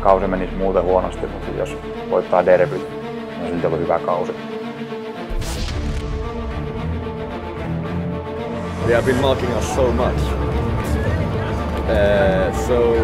kausi menisi muuten huonosti, mutta jos voittaa derbyt, niin on silti ollut hyvä kausi. They have been marking us so much. So,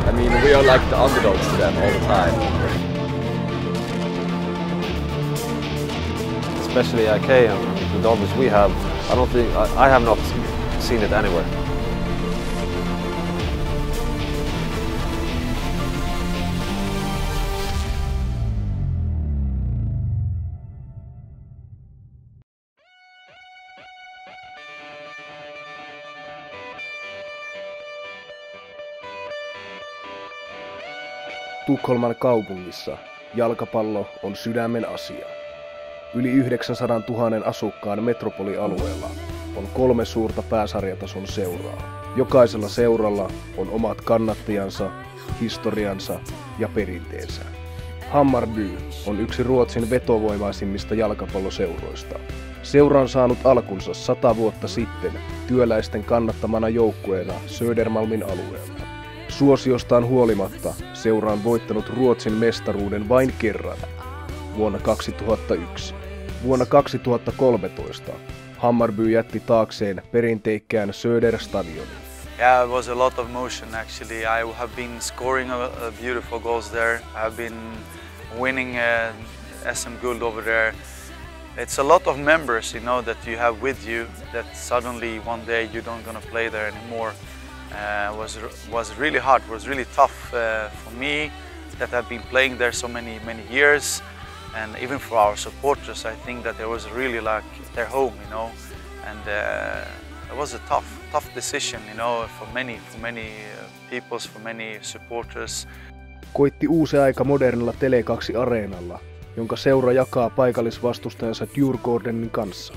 I mean, we are like the underdogs to them all the time. Especially IK and the Dolphins we have, I have not seen it anywhere. Tukholman kaupungissa jalkapallo on sydämen asia. Yli 900 000 asukkaan metropolialueella on 3 suurta pääsarjatason seuraa. Jokaisella seuralla on omat kannattajansa, historiansa ja perinteensä. Hammarby on yksi Ruotsin vetovoimaisimmista jalkapalloseuroista. Seura on saanut alkunsa 100 vuotta sitten työläisten kannattamana joukkueena Södermalmin alueelta. Suosiostaan huolimatta seura on voittanut Ruotsin mestaruuden vain kerran, vuonna 2001. Vuonna 2013 Hammarby jätti taakseen perinteikkään Söderstadionin. Yeah, it was a lot of motion actually. I have been scoring beautiful goals there. I have been winning SM Guld over there. It's a lot of members, you know, that you have with you that suddenly one day you don't gonna play there anymore. Was really hard. Was really tough for me that I've been playing there so many years, and even for our supporters. I think that it was really like their home, you know, and it was a tough decision, you know, for many people, for many supporters. Koitti uusi aika modernilla Tele2-areenalla, jonka seura jakaa paikallisvastustajansa Djurgårdenin kanssa.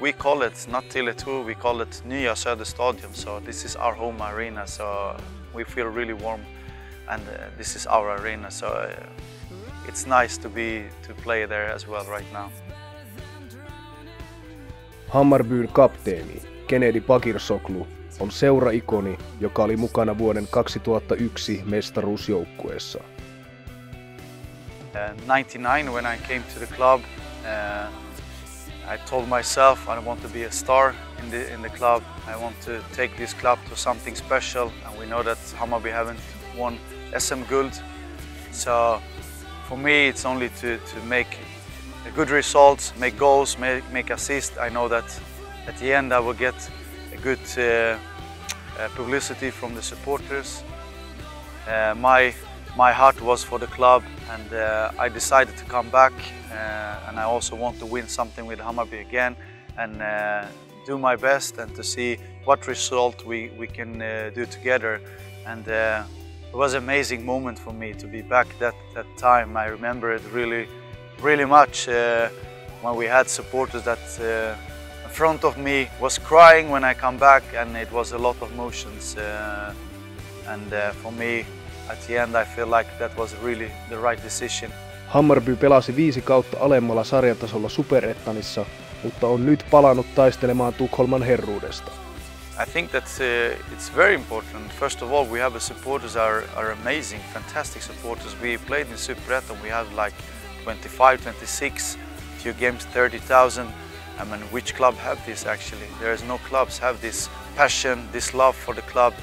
We call it not Tele2, we call it Nya Söderstadion, so this is our home arena, so we feel really warm, and this is our arena, so it's nice to play there as well right now. Hammarbyn kapteeni Kennedy Pakirsoglu on seura-ikoni, joka oli mukana vuoden 2001 mestaruusjoukkueessa. 99 when I came to the club, I told myself I want to be a star in the club. I want to take this club to something special, and we know that Hammarby haven't won SM Guld. So for me it's only to make a good results, make goals, make assists. I know that at the end I will get a good publicity from the supporters. My heart was for the club, and I decided to come back, and I also want to win something with Hammarby again, and do my best and to see what result we can do together. And it was an amazing moment for me to be back that time. I remember it really much when we had supporters that in front of me was crying when I come back, and it was a lot of emotions. For me, at the end, I feel like that was really the right decision. Hammarby pelasi 5 kautta alemmalla sarjatasolla Superettanissa, mutta on nyt palannut taistelemaan Tukholman herruudesta. I think that it's very important. First of all, we have the supporters are amazing, fantastic supporters. We played in Superettan, we have like 25, 26, few games 30,000. I mean, which club have this actually? There is no clubs have this passion, this love for the club,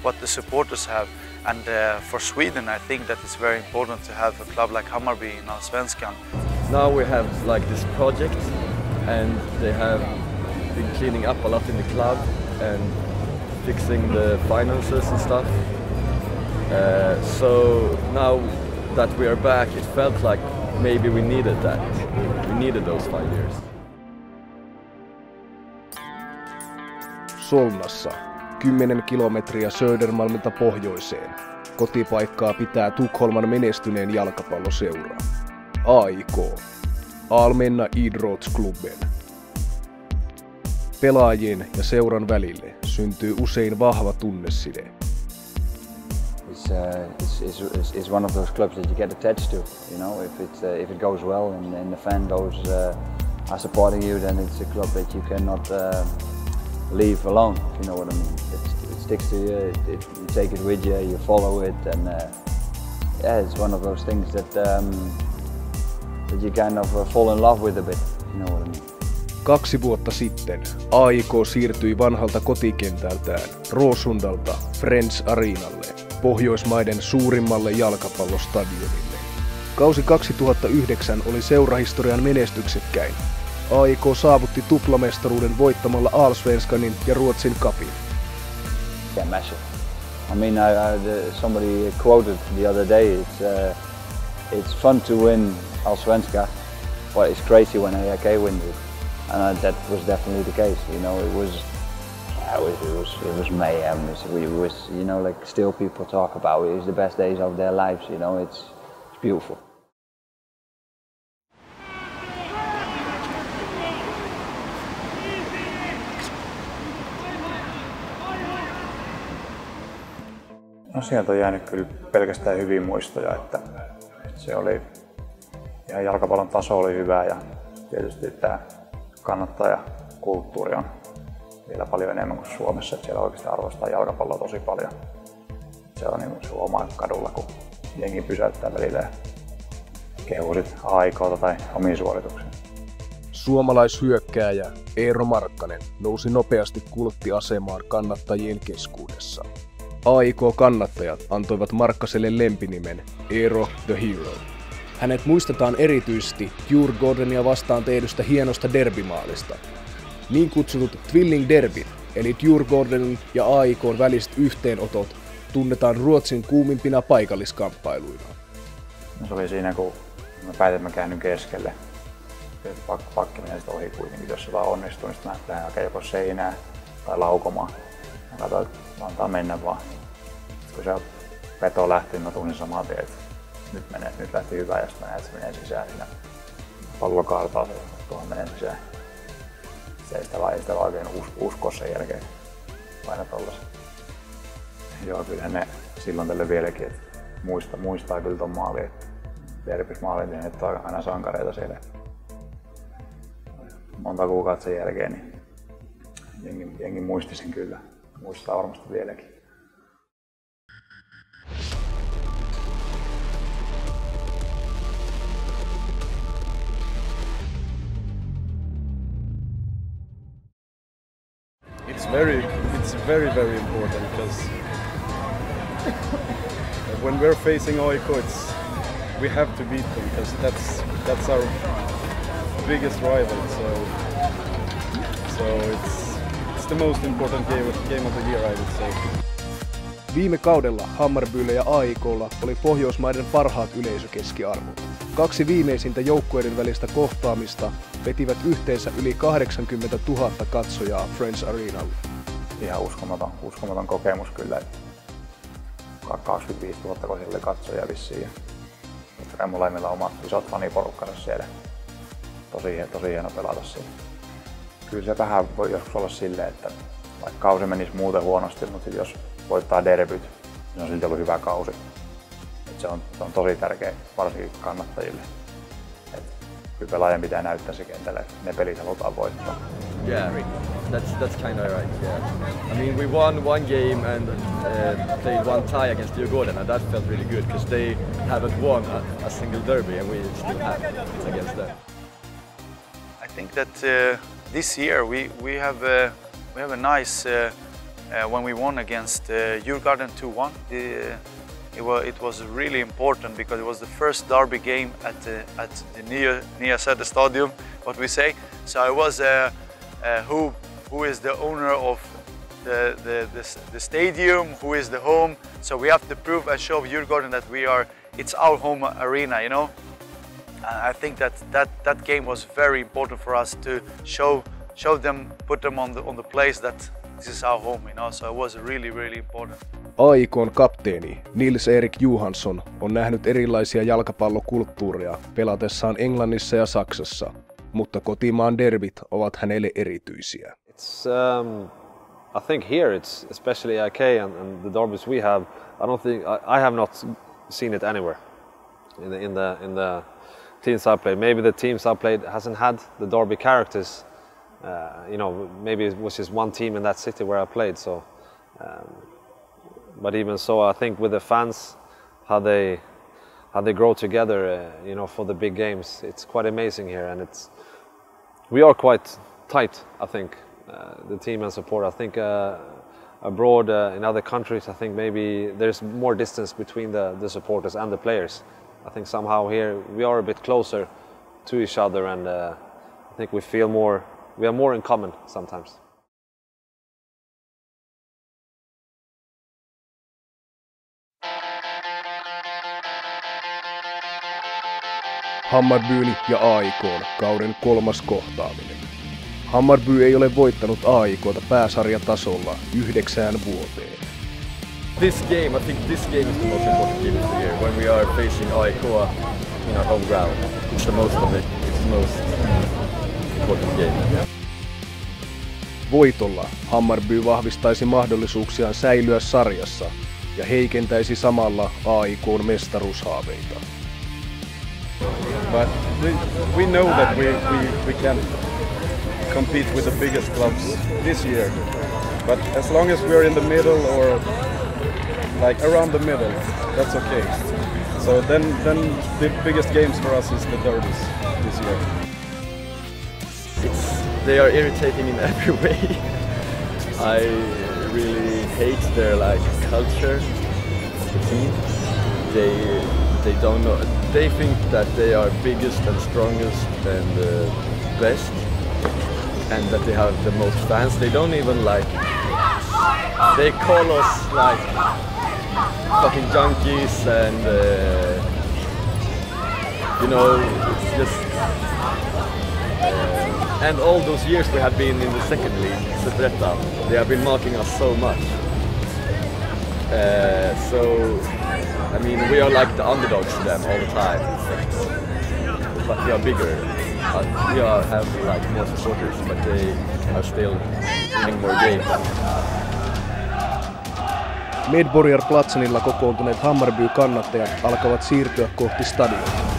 what the supporters have. And for Sweden, I think that it's very important to have a club like Hammarby in Allsvenskan. Now we have like this project, and they have been cleaning up a lot in the club and fixing the finances and stuff. So now that we are back, it felt like maybe we needed that. We needed those 5 years. Solnassa, 10 kilometriä Södermalmilta pohjoiseen, kotipaikkaa pitää Tukholman menestyneen jalkapalloseura. AIK, Allmänna Idrottsklubben. Pelaajien ja seuran välille syntyy usein vahva tunneside. It's one of those clubs that you get attached to. You know, if it goes well and the fan are supporting you, then it's a club that you cannot leave alone. If you know what I mean. It sticks to you. You take it with you. You follow it, and yeah, it's one of those things that that you kind of fall in love with a bit. You know what I mean? 2 vuotta sitten AIK siirtyi vanhalta kotikentältään Råsundalta Friends Arenalle, Pohjoismaiden suurimmalle jalkapallostadionille. Kausi 2009 oli seurahistorian menestyksekkäin. AIK saavutti tuplamestaruuden voittamalla Allsvenskanin ja Ruotsin cupin. Yeah, massive. I mean, somebody quoted the other day, it's fun to win Allsvenska, but it's crazy when AIK wins it. And that was definitely the case. You know, it was mayhem. It was, you know, like still people talk about it. It was the best days of their lives. You know, it's beautiful. No sieltä on jäänyt kyllä pelkästään hyviä muistoja, että se oli ihan jalkapallon taso oli hyvä ja tietysti tämä kannattajakulttuuri on vielä paljon enemmän kuin Suomessa, että siellä oikeasti arvostaa jalkapalloa tosi paljon. Se on niin kuin oma kadulla, kun jengi pysäyttää välillä ja kehuu sit AIK:ta tai omiin suorituksia. Suomalaishyökkääjä Eero Markkanen nousi nopeasti kulttiasemaan kannattajien keskuudessa. AIK-kannattajat antoivat Markkaselle lempinimen Eero the Hero. Hänet muistetaan erityisesti Djurgårdenia vastaan tehdystä hienosta derbymaalista. Niin kutsutut Tvilling Derbyt, eli Djurgårdenin ja AIK:n väliset yhteenotot, tunnetaan Ruotsin kuumimpina paikalliskamppailuina. No se oli siinä, kun mä päätin, että mä käännyn keskelle. Pakki menee sitten ohi kuitenkin, jos se vaan onnistuu, niin sitten mä lähden hakemaan joko seinää tai laukomaan. Mä katsoin, että antaa mennä vaan. Sitten kun se veto lähti, niin mä tunsin saman tien, että nyt lähti hyvä ja sitten mä näen, että se menee sisään siinä. Pallo kaartaa se, tuohon menee sisään. Se ei sitä oikein uskoa sen jälkeen. Aina tollasen. Joo, kyllähän ne silloin tälle vieläkin, että muistaa kyllä ton maalin. Derbys maalin tehneet on aina sankareita siellä. Monta kuukautta sen jälkeen, niin jengi muisti sen kyllä. Muistaa varmasti vieläkin. It's very important because when we're facing AIK, we have to beat them because that's our biggest rival. So it's the most important game of the year, I would say. Viime kaudella Hammarbyllä ja AIK:lla oli Pohjoismaiden parhaat yleisökeskiarvot. 2 viimeisintä joukkueiden välistä kohtaamista vetivät yhteensä yli 80 000 katsojaa Friends Arenalle. Ihan uskomaton kokemus kyllä. 25 000 kun siellä oli katsojia vissiin. Ja molemmilla on omat isot faniporukkansa siellä. Tosi hieno pelata siinä. Kyllä se vähän voi joskus olla silleen, että vaikka kausi menisi muuten huonosti, mutta jos voittaa derbyt, niin on silti ollut hyvä kausi. Se on tosi tärkeä, varsinkin kannattajille. Kyllä pelaajan pitää näyttää se kentällä, että ne pelit halutaan voittaa. Yeah, that's kind of right. Yeah, I mean we won one game and played one tie against Djurgården, and that felt really good because they haven't won a single derby, and we still have against them. I think that this year we have a nice when we won against Djurgården 2-1. It was really important because it was the first derby game at the Nya Söder Stadium, what we say. So it was who is the owner of the stadium, who is the home. So we have to prove and show Djurgården that it's our home arena, you know. And I think that game was very important for us to show them, put them on the place that this is our home, you know. So it was really important. AIK:n kapteeni Nils-Erik Johansson on nähnyt erilaisia jalkapallokulttuureja pelatessaan Englannissa ja Saksassa, mutta kotimaan derbit ovat hänelle erityisiä. It's, I think here it's especially AIK and the derbies we have. I have not seen it anywhere in the teams I played. Maybe the teams I played hasn't had the derby characters. You know, maybe it was just one team in that city where I played. So, but even so, I think with the fans, how they how they grow together, for the big games. It's quite amazing here, and we are quite tight, I think, the team and support. I think abroad in other countries, I think maybe there's more distance between the supporters and the players. I think somehow here we are a bit closer to each other, and I think we have more in common sometimes. Hammarbyn ja AIK:n kauden 3. kohtaaminen. Hammarby ei ole voittanut AIK:ta pääsarjatasolla 9 vuoteen. This game, I think this game is the most important game of the year. When we are facing AIK in our home ground, it's the most important game. Voitolla Hammarby vahvistaisi mahdollisuuksiaan säilyä sarjassa ja heikentäisi samalla AIK:n mestaruushaaveita. But we know that we can compete with the biggest clubs this year. But as long as we're in the middle or like around the middle, that's okay. So then the biggest games for us is the derbies this year. They are irritating in every way. I really hate their culture of the team. They don't know. They think that they are biggest and strongest and best, and that they have the most fans. They don't even They call us fucking junkies, and it's just. And all those years we have been in the second league, Superettan, they have been marking us so much. We are like the underdogs to them all the time. But we are bigger. We have more supporters, but they are still winning more games. Medborgarplatsenilla kokoontuneet Hammarby-kannattajat alkavat siirtyä kohti stadionia.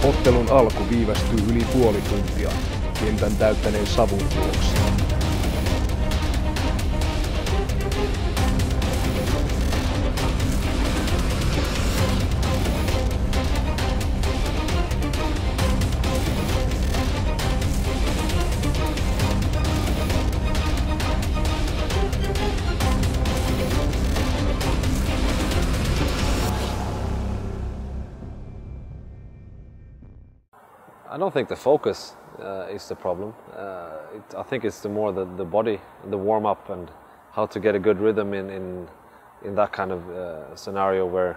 Ottelun alku viivästyy yli puoli tuntia kentän täyttäneen savun vuoksi. I don't think the focus is the problem. I think it's more the body, the warm-up, and how to get a good rhythm in that kind of scenario where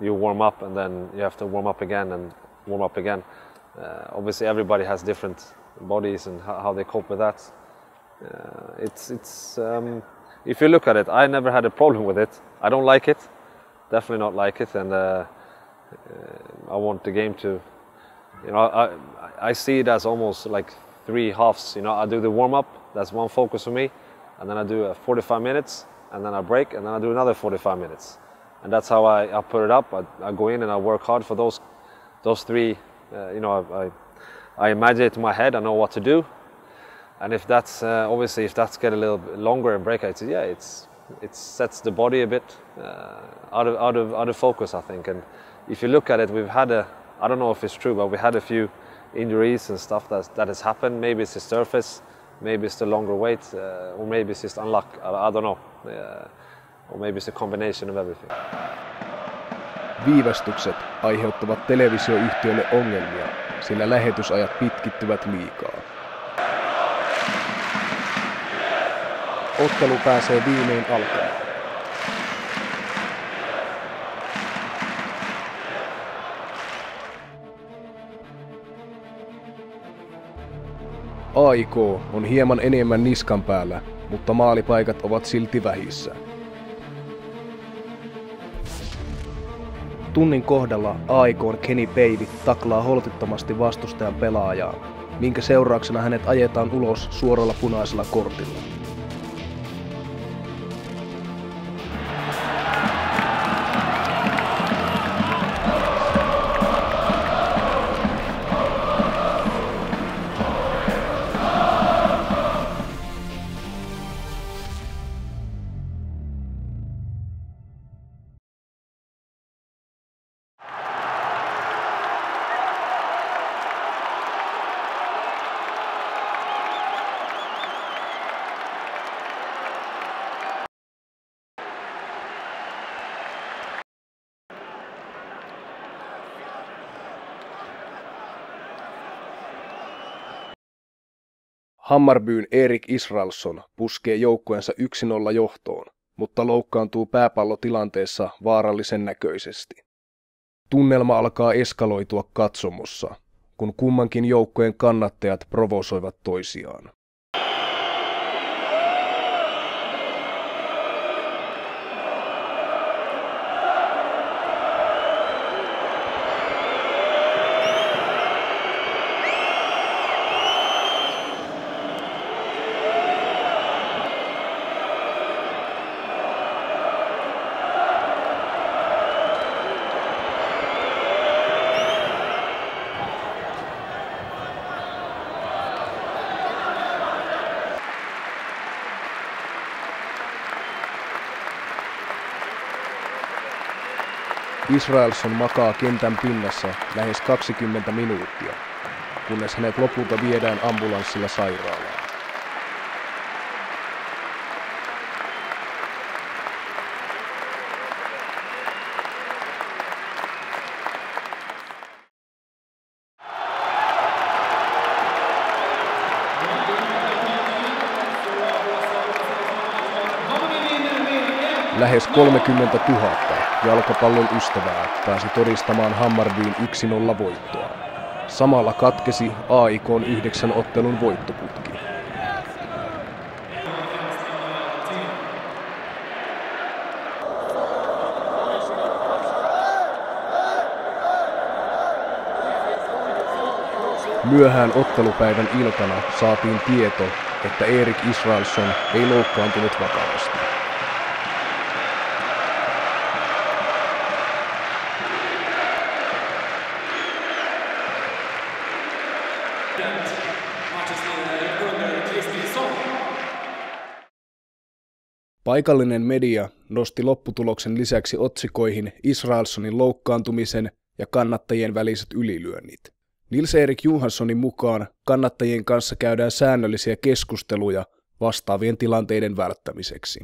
you warm up and then you have to warm up again and warm up again. Obviously, everybody has different bodies and how they cope with that. If you look at it, I never had a problem with it. I don't like it, definitely not like it, and I want the game to. I see it as almost like 3 halves. I do the warm-up, that's one focus for me, and then I do 45 minutes, and then I break, and then I do another 45 minutes. And that's how I put it up. I go in and I work hard for those 3. I imagine it in my head, I know what to do. And if that's, obviously, if that's get a little bit longer and break, it sets the body a bit out of focus, I think. And if you look at it, we've had I don't know if it's true, but we had a few injuries and stuff that has happened. Maybe it's the surface, maybe it's the longer weight, or maybe it's just unluck. I don't know. Or maybe it's a combination of everything. Viivästykset aiheuttavat televisioyhtiölle ongelmia, sillä lähetysajat pitkittyvät liikaa. Ottelu pääsee viimein alkamaan. AIK on hieman enemmän niskan päällä, mutta maalipaikat ovat silti vähissä. Tunnin kohdalla AIK:n Kenny Bailey taklaa holtittomasti vastustajan pelaajaa, minkä seurauksena hänet ajetaan ulos suoralla punaisella kortilla. Hammarbyn Erik Israelsson puskee joukkueensa 1-0 johtoon, mutta loukkaantuu pääpallotilanteessa vaarallisen näköisesti. Tunnelma alkaa eskaloitua katsomossa, kun kummankin joukkueen kannattajat provosoivat toisiaan. Israelsson makaa kentän pinnassa lähes 20 minuuttia, kunnes hänet lopulta viedään ambulanssilla sairaalaan. Lähes 30 000 jalkapallon ystävää pääsi todistamaan Hammarbyn 1-0 voittoa. Samalla katkesi AIK:n 9 ottelun voittoputki. Myöhään ottelupäivän iltana saatiin tieto, että Erik Israelsson ei loukkaantunut vakavasti. Paikallinen media nosti lopputuloksen lisäksi otsikoihin Israelssonin loukkaantumisen ja kannattajien väliset ylilyönnit. Nils-Erik Johanssonin mukaan kannattajien kanssa käydään säännöllisiä keskusteluja vastaavien tilanteiden välttämiseksi.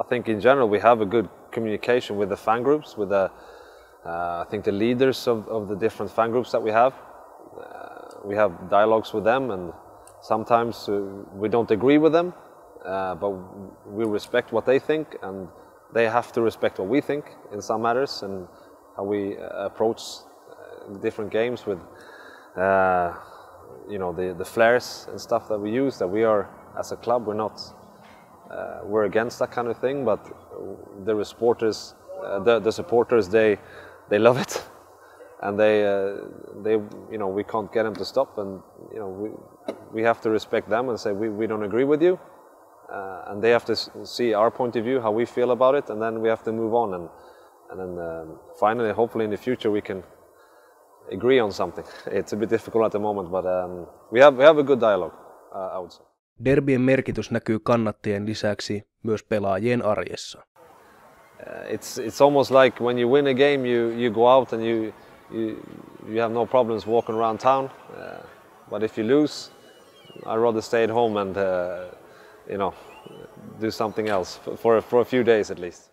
I think in general we have a good communication with the fan groups, with I think the leaders of the different fan groups that we have. We have dialogues with them, and sometimes we don't agree with them, but we respect what they think, and they have to respect what we think in some matters, and how we approach different games with the flares and stuff that we use. That we are, as a club, we're against that kind of thing, but the supporters, they love it, and they we can't get them to stop, and we have to respect them and say we don't agree with you, and they have to see our point of view, how we feel about it, and then we have to move on, and then finally, hopefully in the future, we can agree on something. It's a bit difficult at the moment, but we have a good dialogue, I would say. Derbien merkitys näkyy kannattajien lisäksi myös pelaajien arjessa. It's almost like when you win a game, you go out and you have no problems walking around town. But if you lose, I'd rather stay at home and do something else for a few days at least.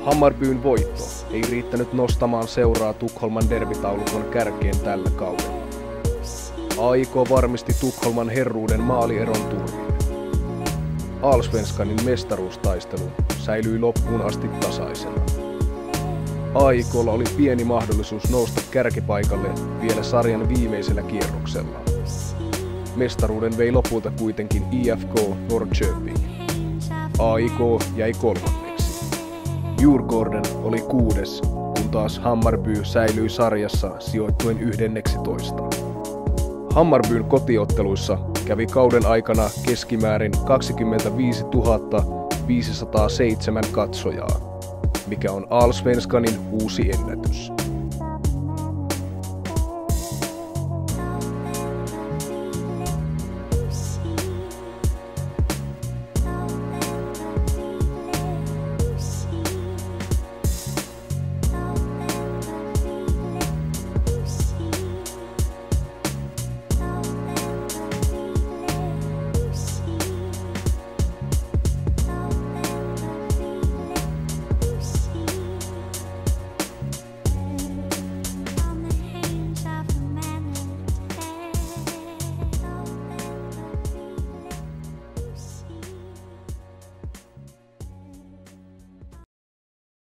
Hammarbyn voitto ei riittänyt nostamaan seuraa Tukholman derbytaulukon kärkeen tällä kaudella. AIK varmisti Tukholman herruuden maalieron turvin. Allsvenskanin mestaruustaistelu säilyi loppuun asti tasaisena. AIK:lla oli pieni mahdollisuus nousta kärkipaikalle vielä sarjan viimeisellä kierroksella. Mestaruuden vei lopulta kuitenkin IFK Norrköping. AIK jäi kolmanneksi. Djurgården oli 6, kun taas Hammarby säilyi sarjassa sijoittuen 11. Hammarbyn kotiotteluissa kävi kauden aikana keskimäärin 25 507 katsojaa, mikä on Allsvenskanin uusi ennätys.